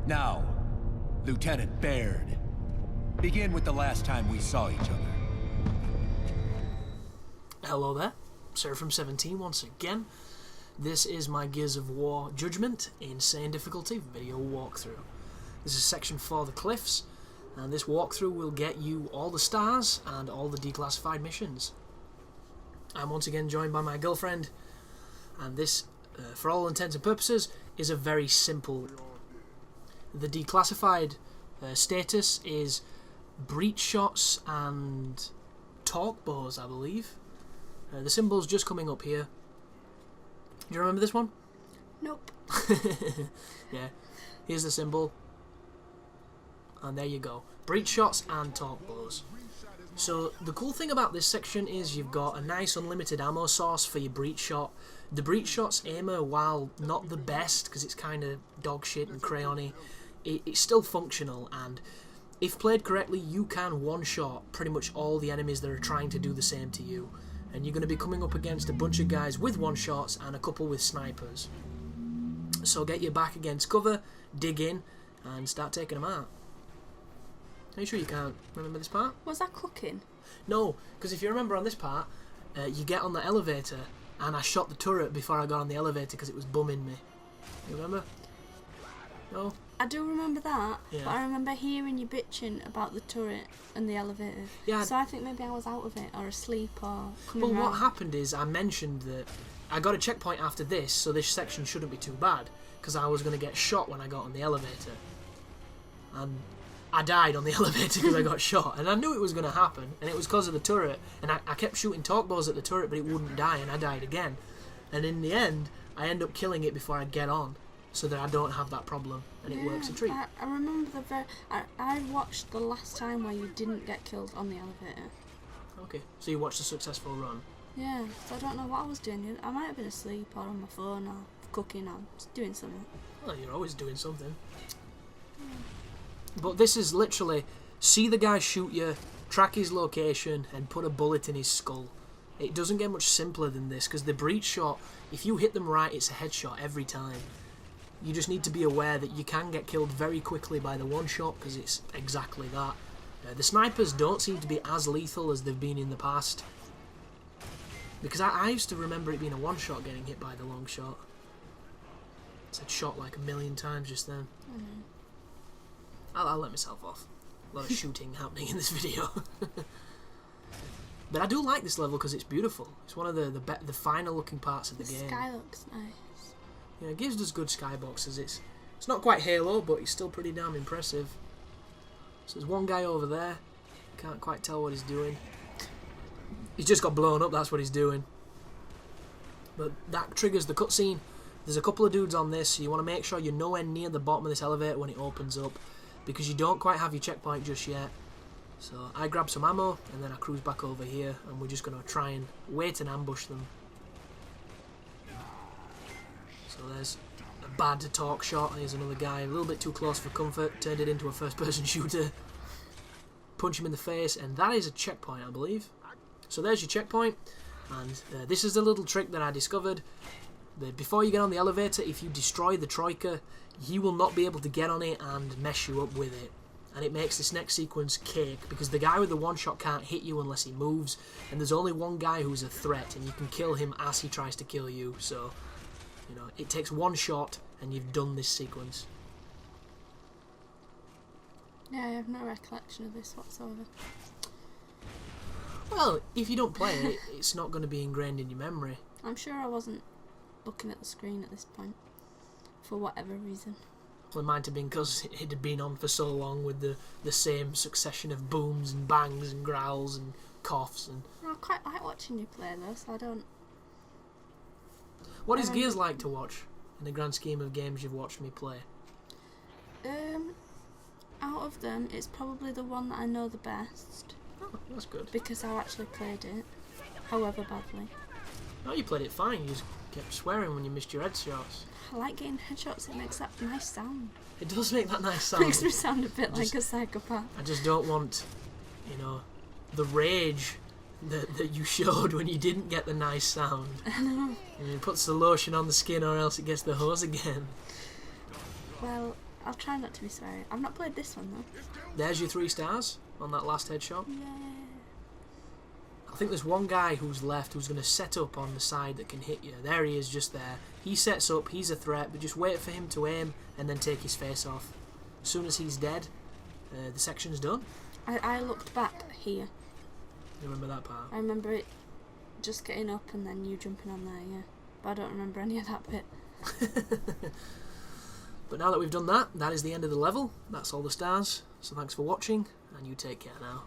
Now, Lieutenant Baird, begin with the last time we saw each other. Hello there, Seraphim17 once again. This is my Gears of War Judgment Insane Difficulty video walkthrough. This is section 4 of the Cliffs, and this walkthrough will get you all the stars and all the declassified missions. I'm once again joined by my girlfriend, and this, for all intents and purposes, is a very simple. The declassified status is breach shots and torque bows, I believe. The symbol's just coming up here. Do you remember this one? Nope. Yeah, here's the symbol. And there you go. Breach shots and torque bows. So the cool thing about this section is you've got a nice unlimited ammo source for your breach shot. The breach shot's aimer, while not the best because it's kind of dog shit and crayony, it's still functional, and if played correctly you can one-shot pretty much all the enemies that are trying to do the same to you. And you're going to be coming up against a bunch of guys with one-shots and a couple with snipers. So get your back against cover, dig in, and start taking them out. Are you sure you can't remember this part? Was that cooking? No, because if you remember on this part, you get on the elevator, and I shot the turret before I got on the elevator because it was bumming me. You remember? No? I do remember that, Yeah. but I remember hearing you bitching about the turret and the elevator. Yeah. So I think maybe I was out of it, or asleep, or coming Well, what round. happened is I mentioned that I got a checkpoint after this, so this section shouldn't be too bad, because I was going to get shot when I got on the elevator. And I died on the elevator because I got shot, and I knew it was going to happen, and it was because of the turret, and I kept shooting torque bows at the turret, but it wouldn't die, and I died again. And in the end, I end up killing it before I get on, so that I don't have that problem, and it works a treat. I remember I watched the last time where you didn't get killed on the elevator. Okay, so you watched a successful run. Yeah, so I don't know what I was doing. I might have been asleep, or on my phone, or cooking, or just doing something. Well, you're always doing something. But this is literally, see the guy shoot you, track his location, and put a bullet in his skull. It doesn't get much simpler than this, because the breach shot, if you hit them right, it's a headshot every time. You just need to be aware that you can get killed very quickly by the one shot, because it's exactly that. The snipers don't seem to be as lethal as they've been in the past. Because I used to remember it being a one shot getting hit by the long shot. It's had shot like a million times just then. I'll let myself off. A lot of shooting happening in this video. But I do like this level because it's beautiful. It's one of the finer looking parts of the game. The sky looks nice. Yeah, Gears does good skyboxes. It's not quite Halo, but it's still pretty damn impressive. So there's one guy over there. Can't quite tell what he's doing. He's just got blown up, that's what he's doing. But that triggers the cutscene. There's a couple of dudes on this, so you want to make sure you're nowhere near the bottom of this elevator when it opens up, because you don't quite have your checkpoint just yet. So I grab some ammo, and then I cruise back over here, and we're just going to try and wait and ambush them. So there's a bad talk shot. Here's another guy, a little bit too close for comfort, turned it into a first-person shooter. Punch him in the face, and that is a checkpoint, I believe. So there's your checkpoint, and this is a little trick that I discovered. Before you get on the elevator, if you destroy the troika, he will not be able to get on it and mess you up with it. And it makes this next sequence cake, because the guy with the one shot can't hit you unless he moves, and there's only one guy who's a threat, and you can kill him as he tries to kill you. So, you know, it takes one shot and you've done this sequence. Yeah, I have no recollection of this whatsoever. Well, if you don't play it, it's not going to be ingrained in your memory. I'm sure I wasn't looking at the screen at this point, for whatever reason. Well, it might have been because it had been on for so long with the same succession of booms and bangs and growls and coughs. And I quite like watching you play though, so I don't... What is Gears like to watch, in the grand scheme of games you've watched me play? Out of them, it's probably the one that I know the best. Oh, that's good. Because I actually played it, however badly. Oh, you played it fine. You just kept swearing when you missed your headshots. I like getting headshots, it makes that nice sound. It does make that nice sound. Makes me sound a bit like a psychopath. I just don't want, you know, the rage that you showed when you didn't get the nice sound. I know. And it puts the lotion on the skin or else it gets the hose again. Well, I'll try not to be sweary. I've not played this one though. There's your 3 stars on that last headshot. Yeah. I think there's one guy who's left who's going to set up on the side that can hit you. There he is, just there. He sets up, he's a threat, but just wait for him to aim and then take his face off. As soon as he's dead, the section's done. I looked back here. You remember that part? I remember it just getting up and then you jumping on there, yeah. But I don't remember any of that bit. But now that we've done that, that is the end of the level. That's all the stars. So thanks for watching, and you take care now.